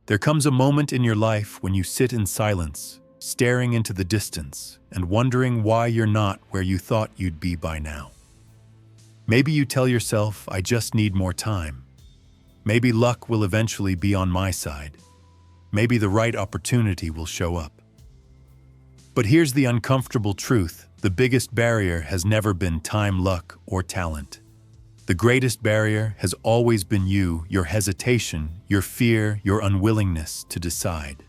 There comes a moment in your life when you sit in silence, staring into the distance and wondering why you're not where you thought you'd be by now. Maybe you tell yourself, I just need more time. Maybe luck will eventually be on my side. Maybe the right opportunity will show up. But here's the uncomfortable truth. The biggest barrier has never been time, luck, or talent. The greatest barrier has always been you, your hesitation, your fear, your unwillingness to decide.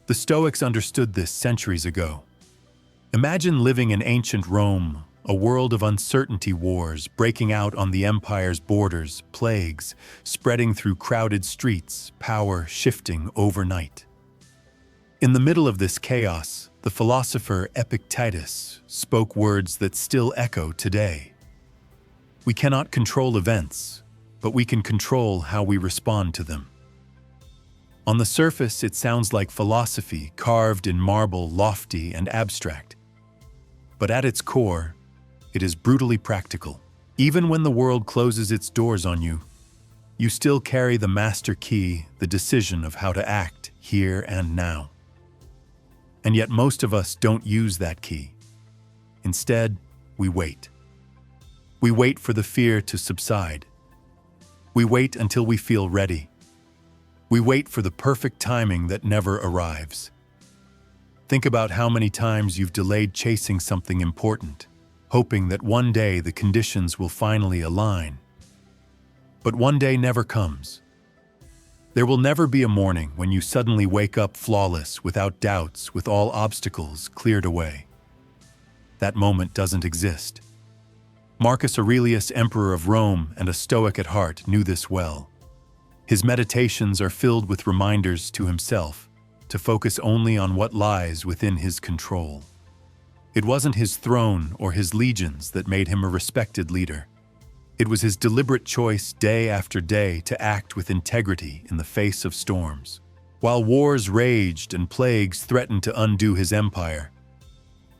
The Stoics understood this centuries ago. Imagine living in ancient Rome, a world of uncertainty, wars breaking out on the empire's borders, plagues spreading through crowded streets, power shifting overnight. In the middle of this chaos, the philosopher Epictetus spoke words that still echo today. We cannot control events, but we can control how we respond to them. On the surface, it sounds like philosophy carved in marble, lofty and abstract. But at its core, it is brutally practical. Even when the world closes its doors on you, you still carry the master key, the decision of how to act here and now. And yet most of us don't use that key. Instead, we wait. We wait for the fear to subside. We wait until we feel ready. We wait for the perfect timing that never arrives. Think about how many times you've delayed chasing something important, hoping that one day the conditions will finally align. But one day never comes. There will never be a morning when you suddenly wake up flawless, without doubts, with all obstacles cleared away. That moment doesn't exist. Marcus Aurelius, emperor of Rome and a Stoic at heart, knew this well. His meditations are filled with reminders to himself to focus only on what lies within his control. It wasn't his throne or his legions that made him a respected leader. It was his deliberate choice day after day to act with integrity in the face of storms. While wars raged and plagues threatened to undo his empire,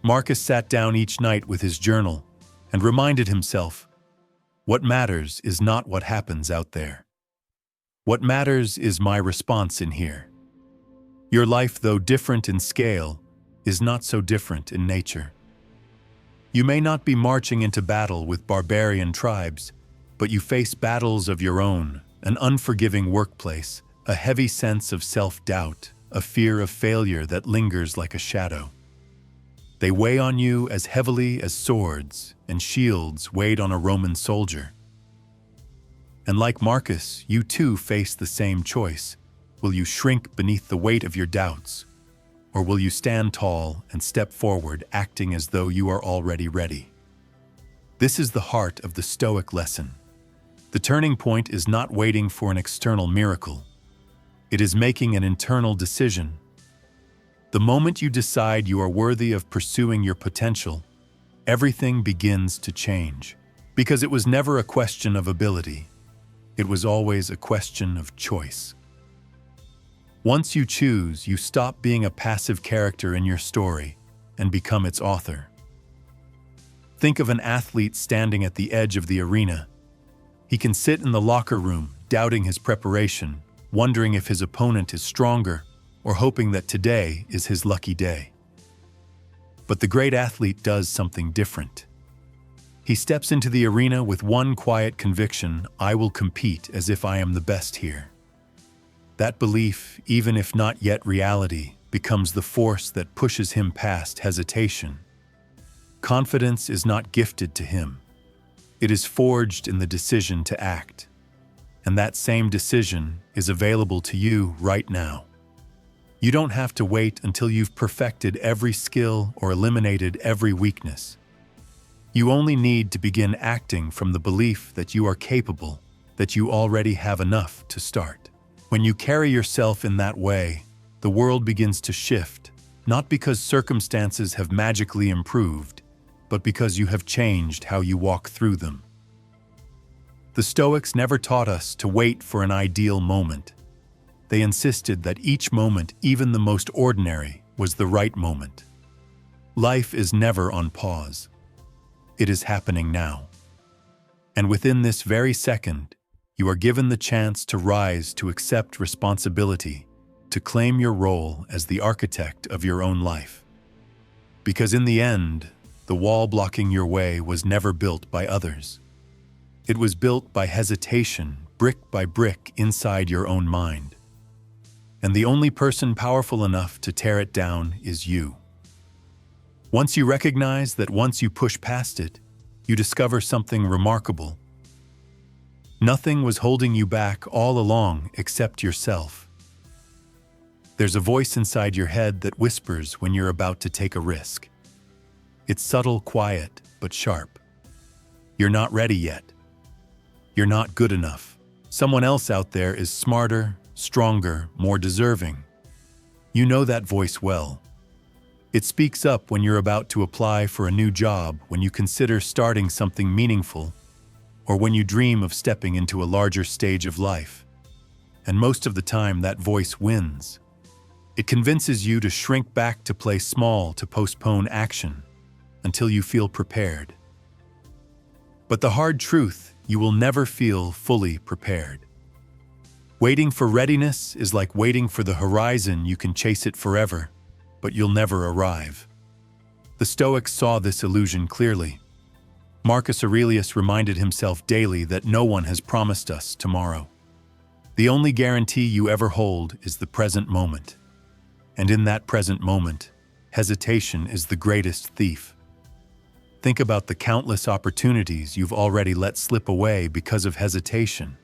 Marcus sat down each night with his journal and reminded himself, what matters is not what happens out there. What matters is my response in here. Your life, though different in scale, is not so different in nature. You may not be marching into battle with barbarian tribes, but you face battles of your own, an unforgiving workplace, a heavy sense of self-doubt, a fear of failure that lingers like a shadow. They weigh on you as heavily as swords and shields weighed on a Roman soldier. And like Marcus, you too face the same choice. Will you shrink beneath the weight of your doubts? Or will you stand tall and step forward, acting as though you are already ready? This is the heart of the Stoic lesson. The turning point is not waiting for an external miracle. It is making an internal decision. The moment you decide you are worthy of pursuing your potential, everything begins to change. Because it was never a question of ability. It was always a question of choice. Once you choose, you stop being a passive character in your story and become its author. Think of an athlete standing at the edge of the arena. He can sit in the locker room, doubting his preparation, wondering if his opponent is stronger, or hoping that today is his lucky day. But the great athlete does something different. He steps into the arena with one quiet conviction: I will compete as if I am the best here. That belief, even if not yet reality, becomes the force that pushes him past hesitation. Confidence is not gifted to him. It is forged in the decision to act. And that same decision is available to you right now. You don't have to wait until you've perfected every skill or eliminated every weakness. You only need to begin acting from the belief that you are capable, that you already have enough to start. When you carry yourself in that way, the world begins to shift, not because circumstances have magically improved, but because you have changed how you walk through them. The Stoics never taught us to wait for an ideal moment. They insisted that each moment, even the most ordinary, was the right moment. Life is never on pause. It is happening now. And within this very second, You are given the chance to rise, to accept responsibility, to claim your role as the architect of your own life. Because in the end, the wall blocking your way was never built by others. It was built by hesitation, brick by brick inside your own mind. And the only person powerful enough to tear it down is you. Once you recognize that once you push past it, you discover something remarkable. Nothing was holding you back all along except yourself. There's a voice inside your head that whispers when you're about to take a risk. It's subtle, quiet, but sharp. You're not ready yet. You're not good enough. Someone else out there is smarter, stronger, more deserving. You know that voice well. It speaks up when you're about to apply for a new job, when you consider starting something meaningful, or when you dream of stepping into a larger stage of life. And most of the time, that voice wins. It convinces you to shrink back, to play small, to postpone action, until you feel prepared. But the hard truth, you will never feel fully prepared. Waiting for readiness is like waiting for the horizon. You can chase it forever, but you'll never arrive. The Stoics saw this illusion clearly. Marcus Aurelius reminded himself daily that no one has promised us tomorrow. The only guarantee you ever hold is the present moment. And in that present moment, hesitation is the greatest thief. Think about the countless opportunities you've already let slip away because of hesitation.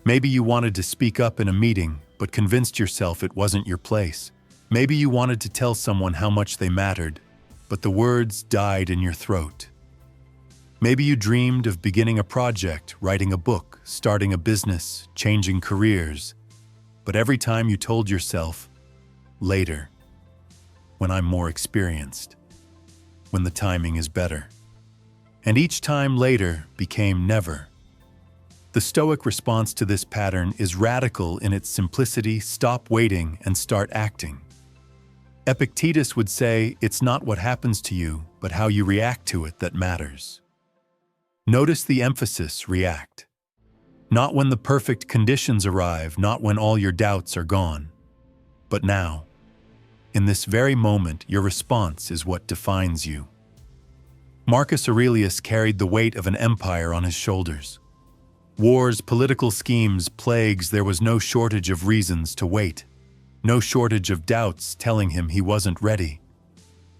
Maybe you wanted to speak up in a meeting, but convinced yourself it wasn't your place. Maybe you wanted to tell someone how much they mattered, but the words died in your throat. Maybe you dreamed of beginning a project, writing a book, starting a business, changing careers. But every time you told yourself, later, when I'm more experienced, when the timing is better. And each time later became never. The Stoic response to this pattern is radical in its simplicity. Stop waiting and start acting. Epictetus would say, it's not what happens to you, but how you react to it that matters. Notice the emphasis, react. Not when the perfect conditions arrive, not when all your doubts are gone, but now. In this very moment, your response is what defines you. Marcus Aurelius carried the weight of an empire on his shoulders. Wars, political schemes, plagues, there was no shortage of reasons to wait. No shortage of doubts telling him he wasn't ready.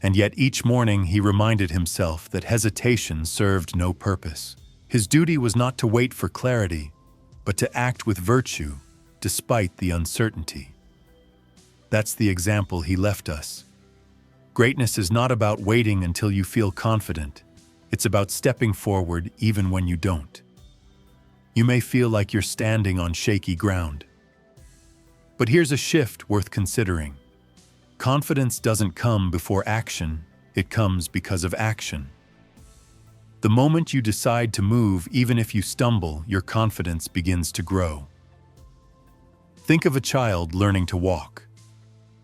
And yet each morning he reminded himself that hesitation served no purpose. His duty was not to wait for clarity, but to act with virtue, despite the uncertainty. That's the example he left us. Greatness is not about waiting until you feel confident. It's about stepping forward even when you don't. You may feel like you're standing on shaky ground. But here's a shift worth considering. Confidence doesn't come before action, it comes because of action. The moment you decide to move, even if you stumble, your confidence begins to grow. Think of a child learning to walk.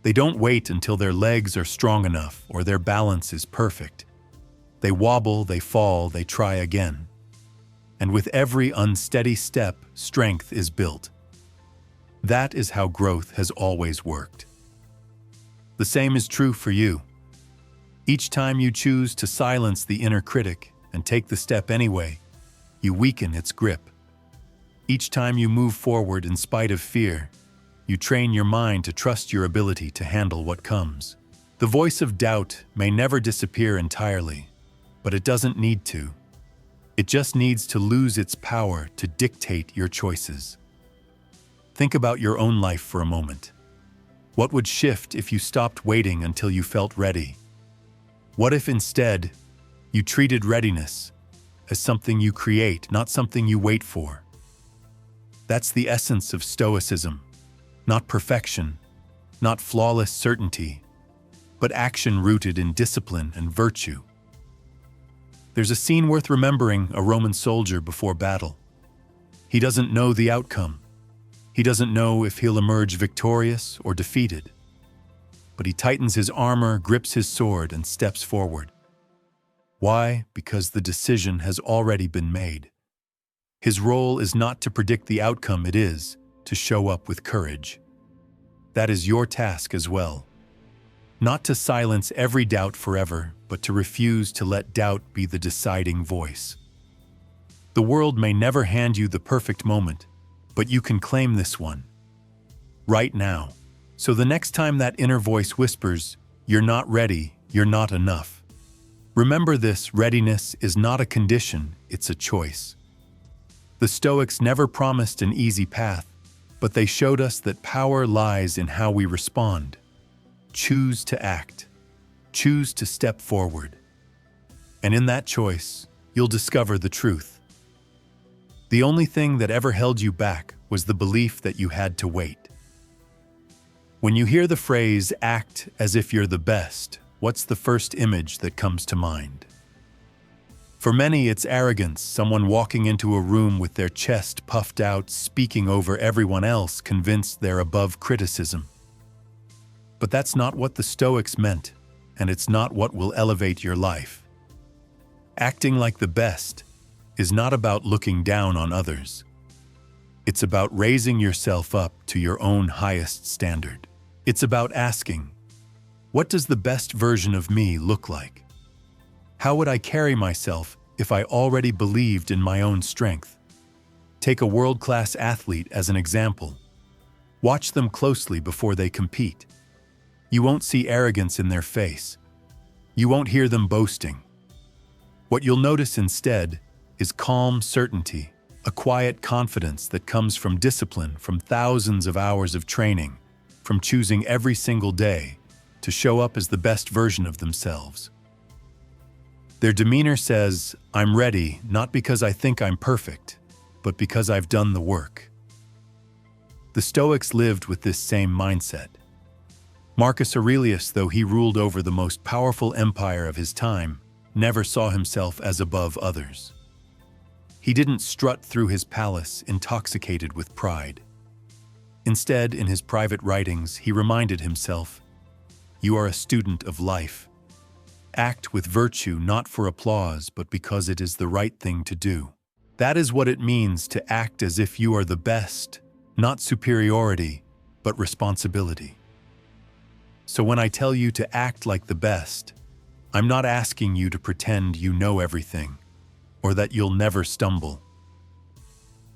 They don't wait until their legs are strong enough or their balance is perfect. They wobble, they fall, they try again. And with every unsteady step, strength is built. That is how growth has always worked. The same is true for you. Each time you choose to silence the inner critic and take the step anyway, you weaken its grip. Each time you move forward in spite of fear, you train your mind to trust your ability to handle what comes. The voice of doubt may never disappear entirely, but it doesn't need to. It just needs to lose its power to dictate your choices. Think about your own life for a moment. What would shift if you stopped waiting until you felt ready? What if instead, you treated readiness as something you create, not something you wait for? That's the essence of Stoicism. Not perfection, not flawless certainty, but action rooted in discipline and virtue. There's a scene worth remembering: a Roman soldier before battle. He doesn't know the outcome. He doesn't know if he'll emerge victorious or defeated. But he tightens his armor, grips his sword, and steps forward. Why? Because the decision has already been made. His role is not to predict the outcome, it is to show up with courage. That is your task as well. Not to silence every doubt forever, but to refuse to let doubt be the deciding voice. The world may never hand you the perfect moment, but you can claim this one. Right now. So the next time that inner voice whispers, "You're not ready, you're not enough." Remember this: readiness is not a condition, it's a choice. The Stoics never promised an easy path, but they showed us that power lies in how we respond. Choose to act. Choose to step forward. And in that choice, you'll discover the truth. The only thing that ever held you back was the belief that you had to wait. When you hear the phrase, "act as if you're the best," what's the first image that comes to mind? For many, it's arrogance, someone walking into a room with their chest puffed out, speaking over everyone else, convinced they're above criticism. But that's not what the Stoics meant, and it's not what will elevate your life. Acting like the best is not about looking down on others. It's about raising yourself up to your own highest standard. It's about asking, what does the best version of me look like? How would I carry myself if I already believed in my own strength? Take a world-class athlete as an example. Watch them closely before they compete. You won't see arrogance in their face. You won't hear them boasting. What you'll notice instead is calm certainty, a quiet confidence that comes from discipline, from thousands of hours of training, from choosing every single day to show up as the best version of themselves. Their demeanor says, "I'm ready, not because I think I'm perfect, but because I've done the work." The Stoics lived with this same mindset. Marcus Aurelius, though he ruled over the most powerful empire of his time, never saw himself as above others. He didn't strut through his palace intoxicated with pride. Instead, in his private writings, he reminded himself, "You are a student of life. Act with virtue not for applause, but because it is the right thing to do." That is what it means to act as if you are the best, not superiority, but responsibility. So when I tell you to act like the best, I'm not asking you to pretend you know everything, or that you'll never stumble.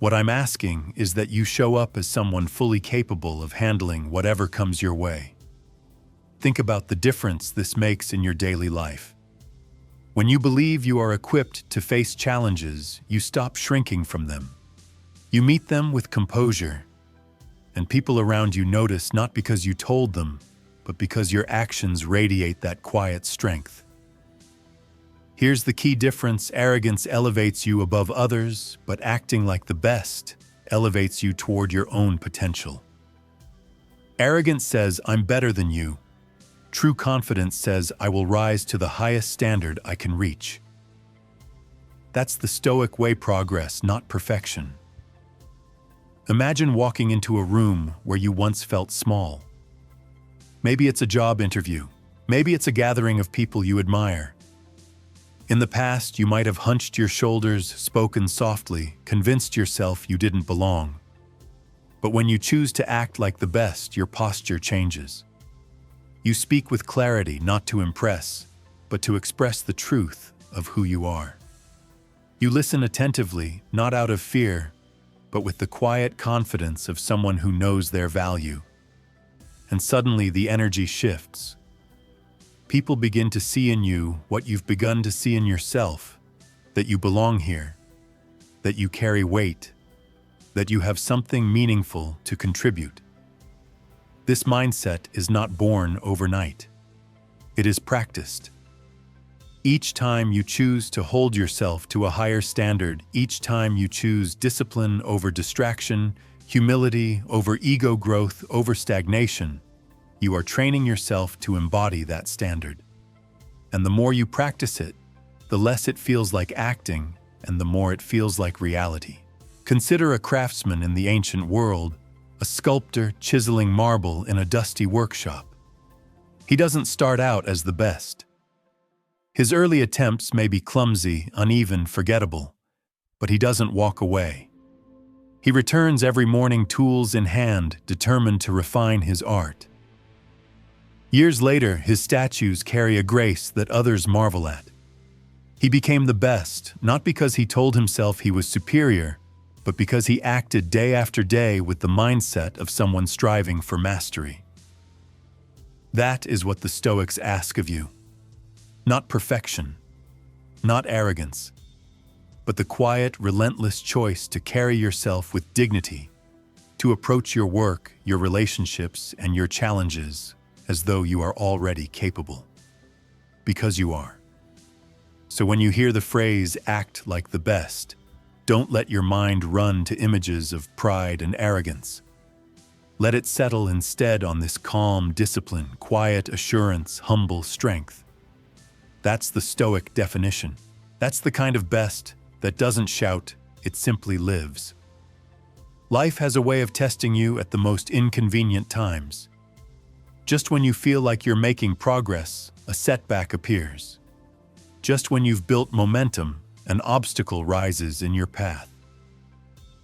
What I'm asking is that you show up as someone fully capable of handling whatever comes your way. Think about the difference this makes in your daily life. When you believe you are equipped to face challenges, you stop shrinking from them. You meet them with composure, and people around you notice not because you told them, but because your actions radiate that quiet strength. Here's the key difference: arrogance elevates you above others, but acting like the best elevates you toward your own potential. Arrogance says, "I'm better than you." True confidence says, "I will rise to the highest standard I can reach." That's the Stoic way: progress, not perfection. Imagine walking into a room where you once felt small. Maybe it's a job interview. Maybe it's a gathering of people you admire. In the past, you might have hunched your shoulders, spoken softly, convinced yourself you didn't belong. But when you choose to act like the best, your posture changes. You speak with clarity, not to impress, but to express the truth of who you are. You listen attentively, not out of fear, but with the quiet confidence of someone who knows their value. And suddenly the energy shifts. People begin to see in you what you've begun to see in yourself, that you belong here, that you carry weight, that you have something meaningful to contribute. This mindset is not born overnight. It is practiced. Each time you choose to hold yourself to a higher standard, each time you choose discipline over distraction, humility over ego growth over stagnation, you are training yourself to embody that standard. And the more you practice it, the less it feels like acting, and the more it feels like reality. Consider a craftsman in the ancient world, a sculptor chiseling marble in a dusty workshop. He doesn't start out as the best. His early attempts may be clumsy, uneven, forgettable. but he doesn't walk away. He returns every morning tools in hand, determined to refine his art. Years later, his statues carry a grace that others marvel at. He became the best, not because he told himself he was superior, but because he acted day after day with the mindset of someone striving for mastery. That is what the Stoics ask of you. Not perfection, not arrogance, but the quiet, relentless choice to carry yourself with dignity, to approach your work, your relationships, and your challenges as though you are already capable. Because you are. So when you hear the phrase, act like the best, don't let your mind run to images of pride and arrogance. Let it settle instead on this calm discipline, quiet assurance, humble strength. That's the Stoic definition. That's the kind of best that doesn't shout, it simply lives. Life has a way of testing you at the most inconvenient times. Just when you feel like you're making progress, a setback appears. Just when you've built momentum, an obstacle rises in your path.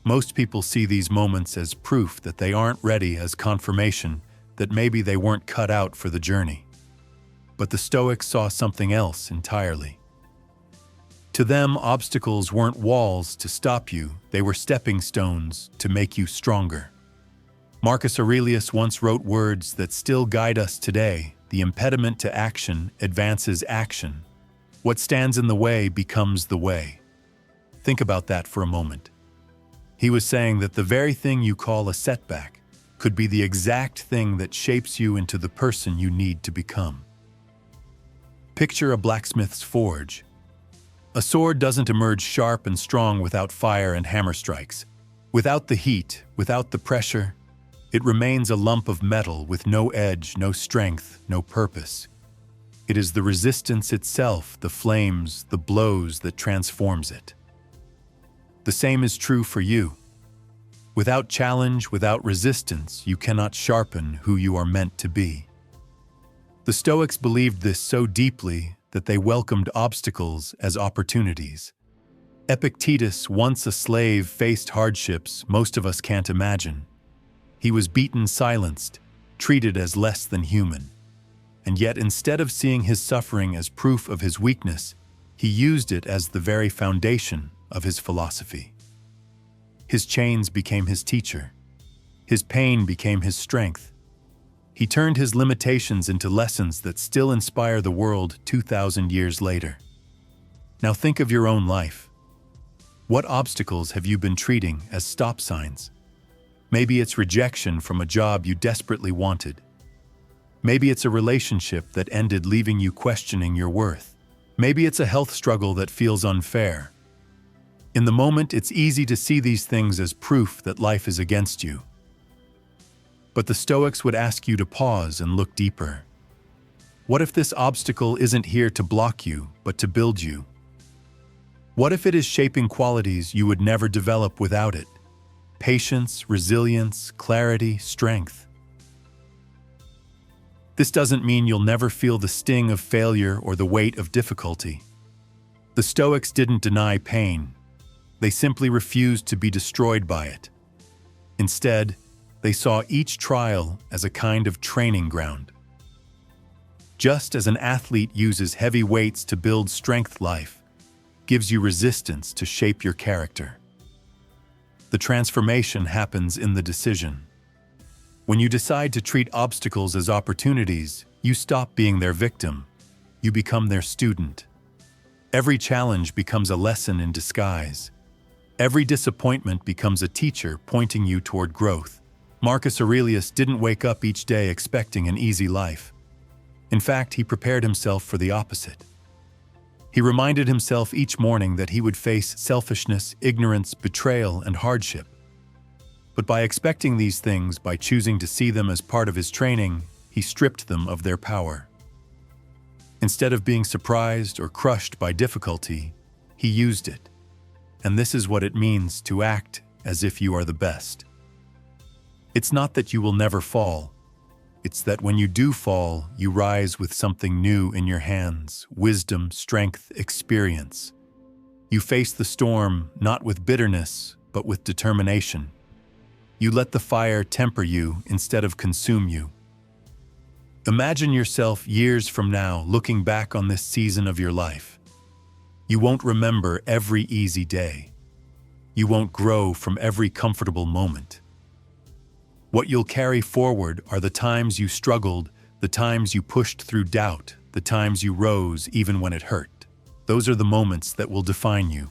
Most people see these moments as proof that they aren't ready, as confirmation that maybe they weren't cut out for the journey. But the Stoics saw something else entirely. To them, obstacles weren't walls to stop you, they were stepping stones to make you stronger. Marcus Aurelius once wrote words that still guide us today: the impediment to action advances action. What stands in the way becomes the way. Think about that for a moment. He was saying that the very thing you call a setback could be the exact thing that shapes you into the person you need to become. Picture a blacksmith's forge. A sword doesn't emerge sharp and strong without fire and hammer strikes. Without the heat, without the pressure, it remains a lump of metal with no edge, no strength, no purpose. It is the resistance itself, the flames, the blows that transforms it. The same is true for you. Without challenge, without resistance, you cannot sharpen who you are meant to be. The Stoics believed this so deeply that they welcomed obstacles as opportunities. Epictetus, once a slave, faced hardships most of us can't imagine. He was beaten, silenced, treated as less than human. And yet, instead of seeing his suffering as proof of his weakness, he used it as the very foundation of his philosophy. His chains became his teacher. His pain became his strength. He turned his limitations into lessons that still inspire the world 2,000 years later. Now think of your own life. What obstacles have you been treating as stop signs? Maybe it's rejection from a job you desperately wanted. Maybe it's a relationship that ended, leaving you questioning your worth. Maybe it's a health struggle that feels unfair. In the moment, it's easy to see these things as proof that life is against you. But the Stoics would ask you to pause and look deeper. What if this obstacle isn't here to block you, but to build you? What if it is shaping qualities you would never develop without it? Patience, resilience, clarity, strength. This doesn't mean you'll never feel the sting of failure or the weight of difficulty. The Stoics didn't deny pain. They simply refused to be destroyed by it. Instead, they saw each trial as a kind of training ground. Just as an athlete uses heavy weights to build strength, life gives you resistance to shape your character. The transformation happens in the decision. When you decide to treat obstacles as opportunities, you stop being their victim. You become their student. Every challenge becomes a lesson in disguise. Every disappointment becomes a teacher pointing you toward growth. Marcus Aurelius didn't wake up each day expecting an easy life. In fact, he prepared himself for the opposite. He reminded himself each morning that he would face selfishness, ignorance, betrayal, and hardship. But by expecting these things, by choosing to see them as part of his training, he stripped them of their power. Instead of being surprised or crushed by difficulty, he used it. And this is what it means to act as if you are the best. It's not that you will never fall. It's that when you do fall, you rise with something new in your hands: wisdom, strength, experience. You face the storm not with bitterness, but with determination. You let the fire temper you instead of consume you. Imagine yourself years from now looking back on this season of your life. You won't remember every easy day. You won't grow from every comfortable moment. What you'll carry forward are the times you struggled, the times you pushed through doubt, the times you rose even when it hurt. Those are the moments that will define you.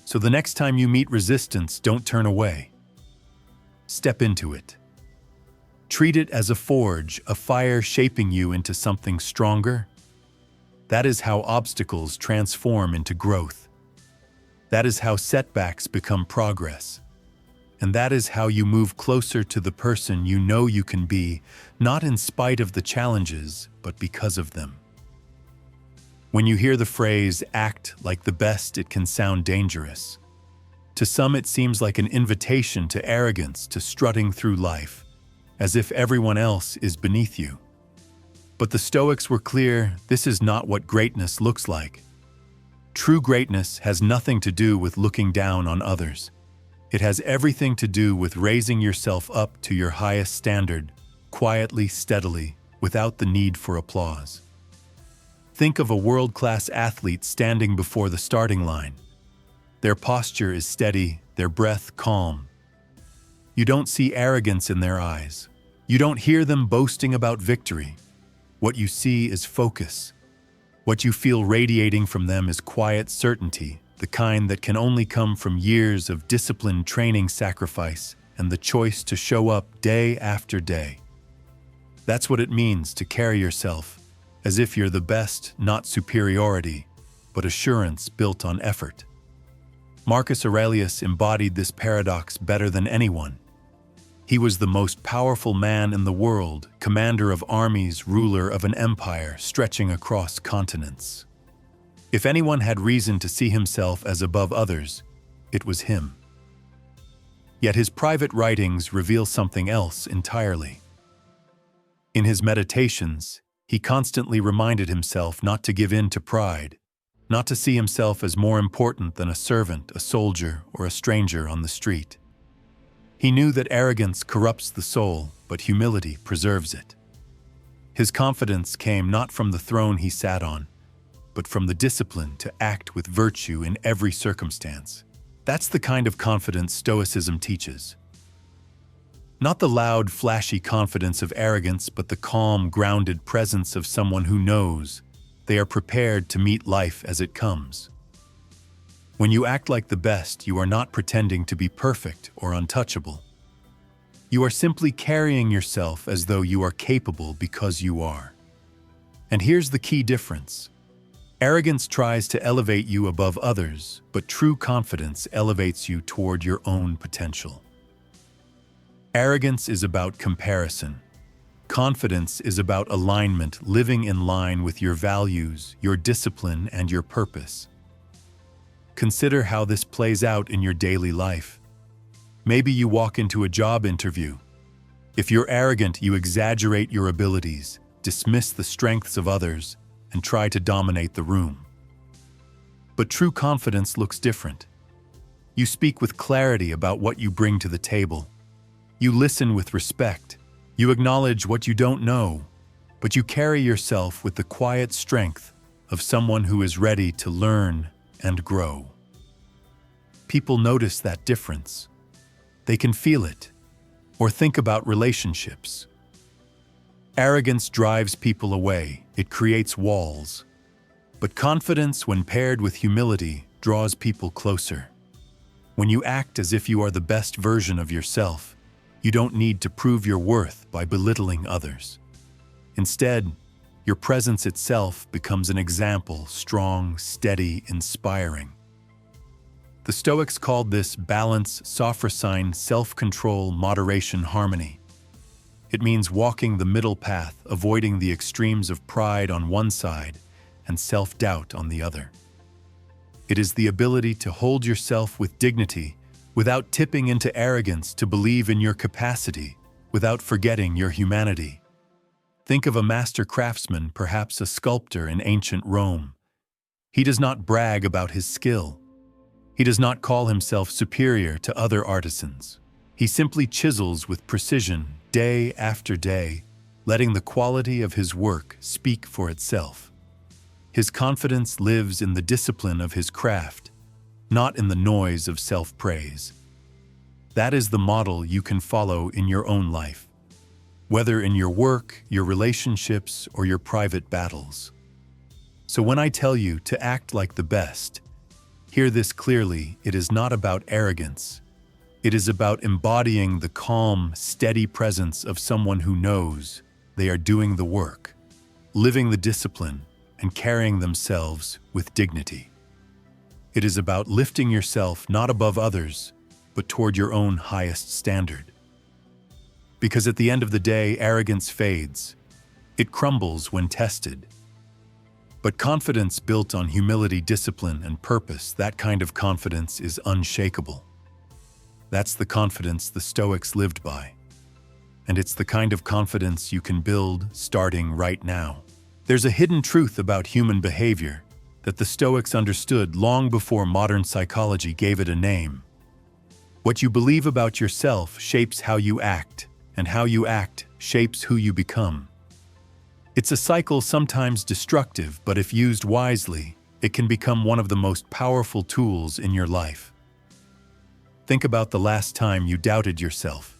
So the next time you meet resistance, don't turn away. Step into it. Treat it as a forge, a fire shaping you into something stronger. That is how obstacles transform into growth. That is how setbacks become progress. And that is how you move closer to the person you know you can be, not in spite of the challenges, but because of them. When you hear the phrase, "act like the best," it can sound dangerous. To some, it seems like an invitation to arrogance, to strutting through life, as if everyone else is beneath you. But the Stoics were clear, this is not what greatness looks like. True greatness has nothing to do with looking down on others. It has everything to do with raising yourself up to your highest standard, quietly, steadily, without the need for applause. Think of a world-class athlete standing before the starting line. Their posture is steady, their breath calm. You don't see arrogance in their eyes. You don't hear them boasting about victory. What you see is focus. What you feel radiating from them is quiet certainty, the kind that can only come from years of disciplined training, sacrifice, and the choice to show up day after day. That's what it means to carry yourself as if you're the best, not superiority, but assurance built on effort. Marcus Aurelius embodied this paradox better than anyone. He was the most powerful man in the world, commander of armies, ruler of an empire stretching across continents. If anyone had reason to see himself as above others, it was him. Yet his private writings reveal something else entirely. In his meditations, he constantly reminded himself not to give in to pride, not to see himself as more important than a servant, a soldier, or a stranger on the street. He knew that arrogance corrupts the soul, but humility preserves it. His confidence came not from the throne he sat on, but from the discipline to act with virtue in every circumstance. That's the kind of confidence Stoicism teaches. Not the loud, flashy confidence of arrogance, but the calm, grounded presence of someone who knows they are prepared to meet life as it comes. When you act like the best, you are not pretending to be perfect or untouchable. You are simply carrying yourself as though you are capable because you are. And here's the key difference. Arrogance tries to elevate you above others, but true confidence elevates you toward your own potential. Arrogance is about comparison. Confidence is about alignment, living in line with your values, your discipline, and your purpose. Consider how this plays out in your daily life. Maybe you walk into a job interview. If you're arrogant, you exaggerate your abilities, dismiss the strengths of others, and try to dominate the room. But true confidence looks different. You speak with clarity about what you bring to the table. You listen with respect. You acknowledge what you don't know, but you carry yourself with the quiet strength of someone who is ready to learn and grow. People notice that difference. They can feel it, or think about relationships. Arrogance drives people away. It creates walls. But confidence, when paired with humility, draws people closer. When you act as if you are the best version of yourself, you don't need to prove your worth by belittling others. Instead, your presence itself becomes an example, strong, steady, inspiring. The Stoics called this balance, sophrosyne, self-control, moderation, harmony. It means walking the middle path, avoiding the extremes of pride on one side and self-doubt on the other. It is the ability to hold yourself with dignity without tipping into arrogance, to believe in your capacity without forgetting your humanity. Think of a master craftsman, perhaps a sculptor in ancient Rome. He does not brag about his skill. He does not call himself superior to other artisans. He simply chisels with precision day after day, letting the quality of his work speak for itself. His confidence lives in the discipline of his craft, not in the noise of self-praise. That is the model you can follow in your own life, whether in your work, your relationships, or your private battles. So when I tell you to act like the best, hear this clearly: it is not about arrogance. It is about embodying the calm, steady presence of someone who knows they are doing the work, living the discipline, and carrying themselves with dignity. It is about lifting yourself not above others, but toward your own highest standard. Because at the end of the day, arrogance fades. It crumbles when tested. But confidence built on humility, discipline, and purpose, that kind of confidence is unshakable. That's the confidence the Stoics lived by. And it's the kind of confidence you can build starting right now. There's a hidden truth about human behavior that the Stoics understood long before modern psychology gave it a name. What you believe about yourself shapes how you act, and how you act shapes who you become. It's a cycle sometimes destructive, but if used wisely, it can become one of the most powerful tools in your life. Think about the last time you doubted yourself.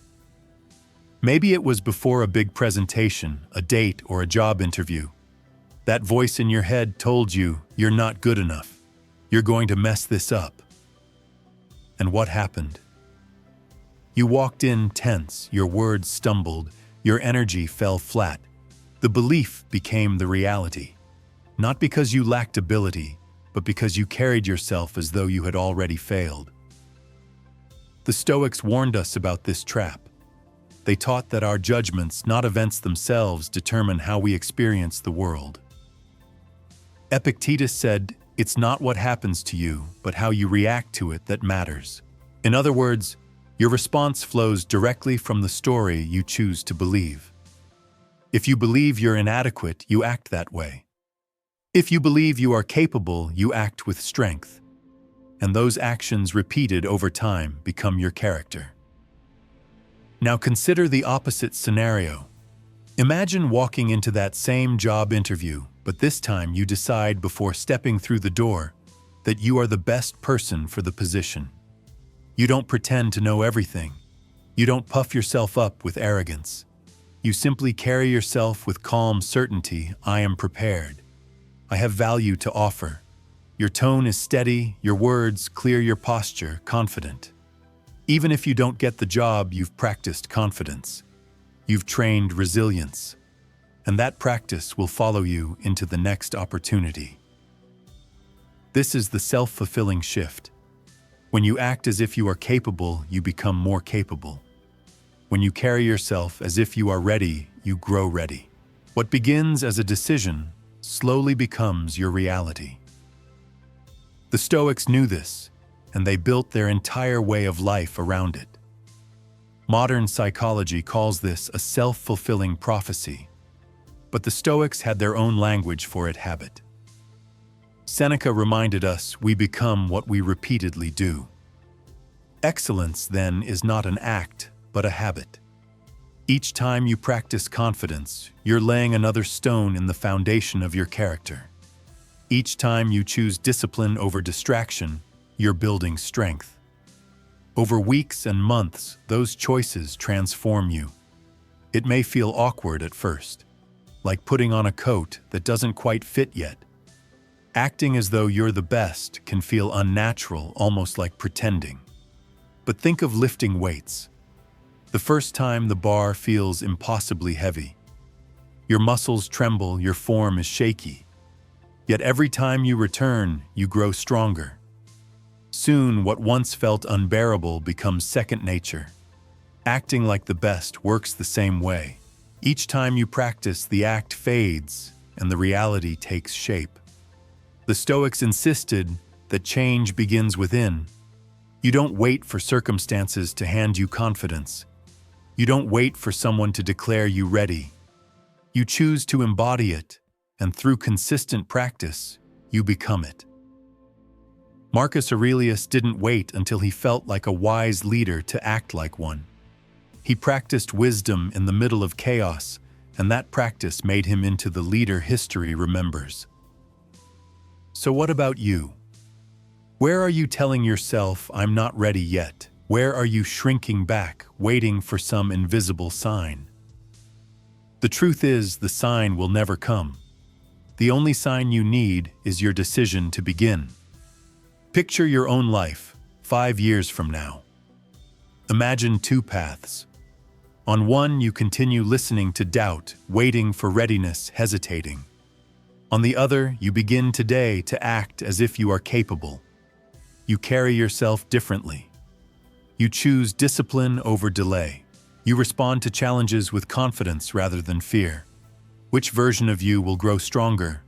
Maybe it was before a big presentation, a date, or a job interview. That voice in your head told you you're not good enough. You're going to mess this up. And what happened? You walked in tense, your words stumbled, your energy fell flat. The belief became the reality. Not because you lacked ability, but because you carried yourself as though you had already failed. The Stoics warned us about this trap. They taught that our judgments, not events themselves, determine how we experience the world. Epictetus said, "It's not what happens to you, but how you react to it that matters." In other words, your response flows directly from the story you choose to believe. If you believe you're inadequate, you act that way. If you believe you are capable, you act with strength. And those actions repeated over time become your character. Now consider the opposite scenario. Imagine walking into that same job interview, but this time you decide before stepping through the door that you are the best person for the position. You don't pretend to know everything. You don't puff yourself up with arrogance. You simply carry yourself with calm certainty. I am prepared. I have value to offer. Your tone is steady, your words clear, your posture confident. Even if you don't get the job, you've practiced confidence. You've trained resilience. And that practice will follow you into the next opportunity. This is the self-fulfilling shift. When you act as if you are capable, you become more capable. When you carry yourself as if you are ready, you grow ready. What begins as a decision slowly becomes your reality. The Stoics knew this, and they built their entire way of life around it. Modern psychology calls this a self-fulfilling prophecy, but the Stoics had their own language for it: habit. Seneca reminded us we become what we repeatedly do. Excellence, then, is not an act, but a habit. Each time you practice confidence, you're laying another stone in the foundation of your character. Each time you choose discipline over distraction, you're building strength. Over weeks and months, those choices transform you. It may feel awkward at first, like putting on a coat that doesn't quite fit yet. Acting as though you're the best can feel unnatural, almost like pretending. But think of lifting weights. The first time the bar feels impossibly heavy. Your muscles tremble, your form is shaky. Yet every time you return, you grow stronger. Soon, what once felt unbearable becomes second nature. Acting like the best works the same way. Each time you practice, the act fades and the reality takes shape. The Stoics insisted that change begins within. You don't wait for circumstances to hand you confidence. You don't wait for someone to declare you ready. You choose to embody it, and through consistent practice, you become it. Marcus Aurelius didn't wait until he felt like a wise leader to act like one. He practiced wisdom in the middle of chaos, and that practice made him into the leader history remembers. So what about you? Where are you telling yourself, "I'm not ready yet"? Where are you shrinking back, waiting for some invisible sign? The truth is, the sign will never come. The only sign you need is your decision to begin. Picture your own life, 5 years from now. Imagine 2 paths. On one, you continue listening to doubt, waiting for readiness, hesitating. On the other, you begin today to act as if you are capable. You carry yourself differently. You choose discipline over delay. You respond to challenges with confidence rather than fear. Which version of you will grow stronger?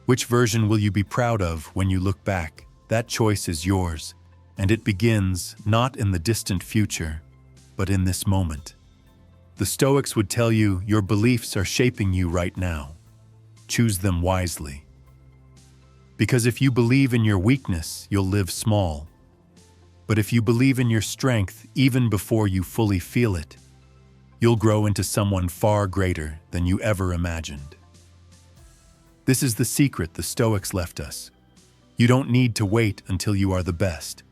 Which version will you be proud of when you look back? That choice is yours, and it begins not in the distant future, but in this moment. The Stoics would tell you your beliefs are shaping you right now. Choose them wisely. Because if you believe in your weakness, you'll live small. But if you believe in your strength even before you fully feel it, you'll grow into someone far greater than you ever imagined. This is the secret the Stoics left us. You don't need to wait until you are the best.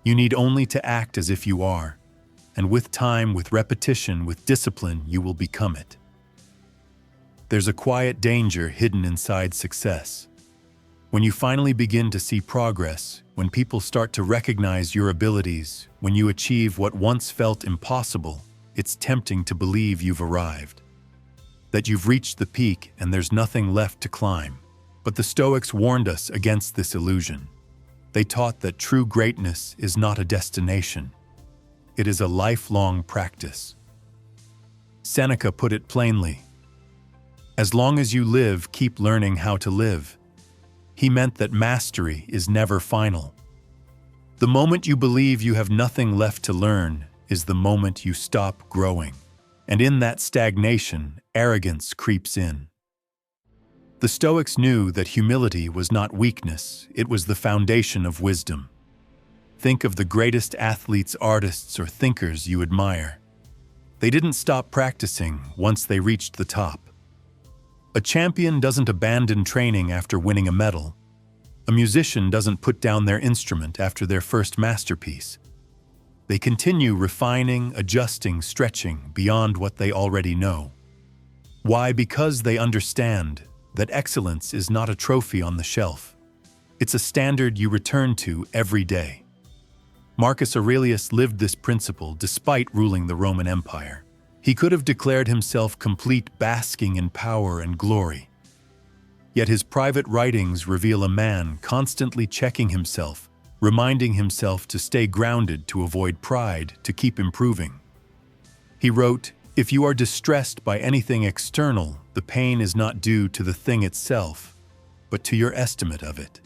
You need only to act as if you are, and with time, with repetition, with discipline, you will become it. There's a quiet danger hidden inside success. When you finally begin to see progress, when people start to recognize your abilities, when you achieve what once felt impossible, it's tempting to believe you've arrived, that you've reached the peak and there's nothing left to climb. But the Stoics warned us against this illusion. They taught that true greatness is not a destination. It is a lifelong practice. Seneca put it plainly. As long as you live, keep learning how to live. He meant that mastery is never final. The moment you believe you have nothing left to learn is the moment you stop growing. And in that stagnation, arrogance creeps in. The Stoics knew that humility was not weakness, it was the foundation of wisdom. Think of the greatest athletes, artists, or thinkers you admire. They didn't stop practicing once they reached the top. A champion doesn't abandon training after winning a medal. A musician doesn't put down their instrument after their first masterpiece. They continue refining, adjusting, stretching beyond what they already know. Why? Because they understand that excellence is not a trophy on the shelf. It's a standard you return to every day. Marcus Aurelius lived this principle despite ruling the Roman Empire. He could have declared himself complete, basking in power and glory. Yet his private writings reveal a man constantly checking himself, reminding himself to stay grounded, to avoid pride, to keep improving. He wrote, "If you are distressed by anything external, the pain is not due to the thing itself, but to your estimate of it."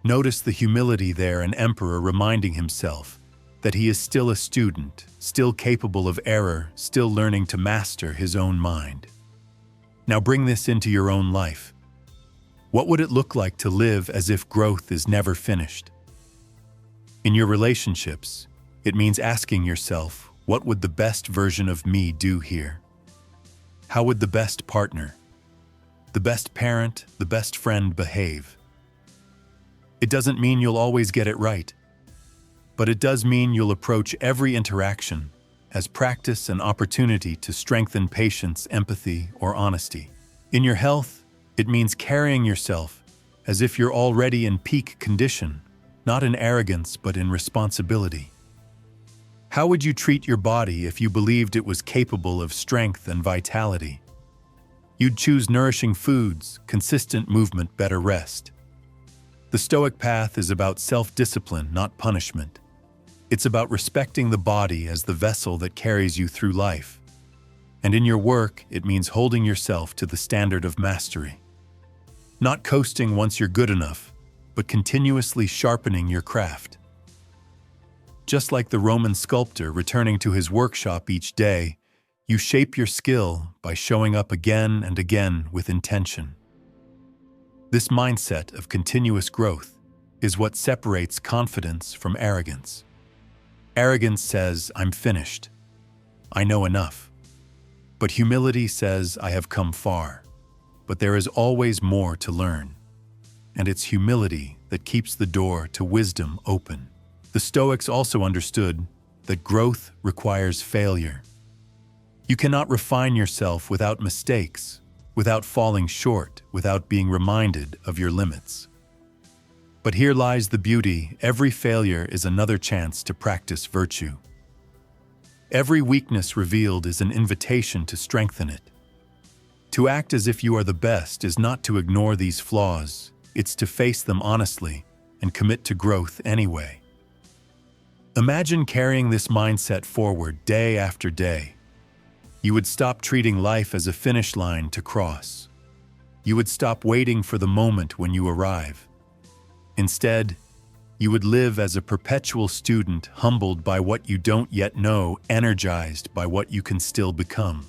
Notice the humility there, an emperor reminding himself that he is still a student, still capable of error, still learning to master his own mind. Now bring this into your own life. What would it look like to live as if growth is never finished? In your relationships, it means asking yourself, what would the best version of me do here? How would the best partner, the best parent, the best friend behave? It doesn't mean you'll always get it right, but it does mean you'll approach every interaction as practice and opportunity to strengthen patience, empathy, or honesty. In your health, it means carrying yourself as if you're already in peak condition, not in arrogance but in responsibility. How would you treat your body if you believed it was capable of strength and vitality? You'd choose nourishing foods, consistent movement, better rest. The Stoic path is about self-discipline, not punishment. It's about respecting the body as the vessel that carries you through life. And in your work, it means holding yourself to the standard of mastery. Not coasting once you're good enough, but continuously sharpening your craft. Just like the Roman sculptor returning to his workshop each day, you shape your skill by showing up again and again with intention. This mindset of continuous growth is what separates confidence from arrogance. Arrogance says, "I'm finished. I know enough." But humility says, "I have come far, but there is always more to learn." And it's humility that keeps the door to wisdom open. The Stoics also understood that growth requires failure. You cannot refine yourself without mistakes, without falling short, without being reminded of your limits. But here lies the beauty: every failure is another chance to practice virtue. Every weakness revealed is an invitation to strengthen it. To act as if you are the best is not to ignore these flaws, it's to face them honestly and commit to growth anyway. Imagine carrying this mindset forward day after day. You would stop treating life as a finish line to cross. You would stop waiting for the moment when you arrive. Instead, you would live as a perpetual student, humbled by what you don't yet know, energized by what you can still become.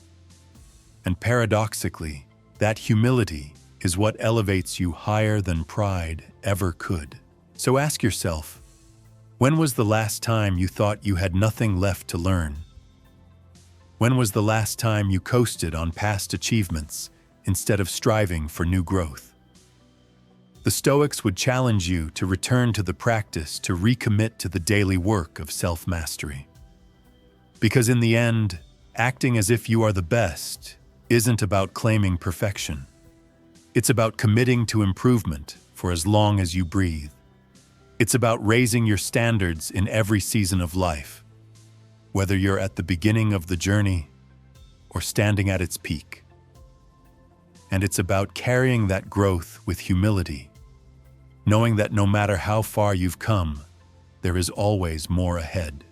And paradoxically, that humility is what elevates you higher than pride ever could. So ask yourself, when was the last time you thought you had nothing left to learn? When was the last time you coasted on past achievements instead of striving for new growth? The Stoics would challenge you to return to the practice, to recommit to the daily work of self-mastery. Because in the end, acting as if you are the best isn't about claiming perfection. It's about committing to improvement for as long as you breathe. It's about raising your standards in every season of life, whether you're at the beginning of the journey or standing at its peak. And it's about carrying that growth with humility, knowing that no matter how far you've come, there is always more ahead.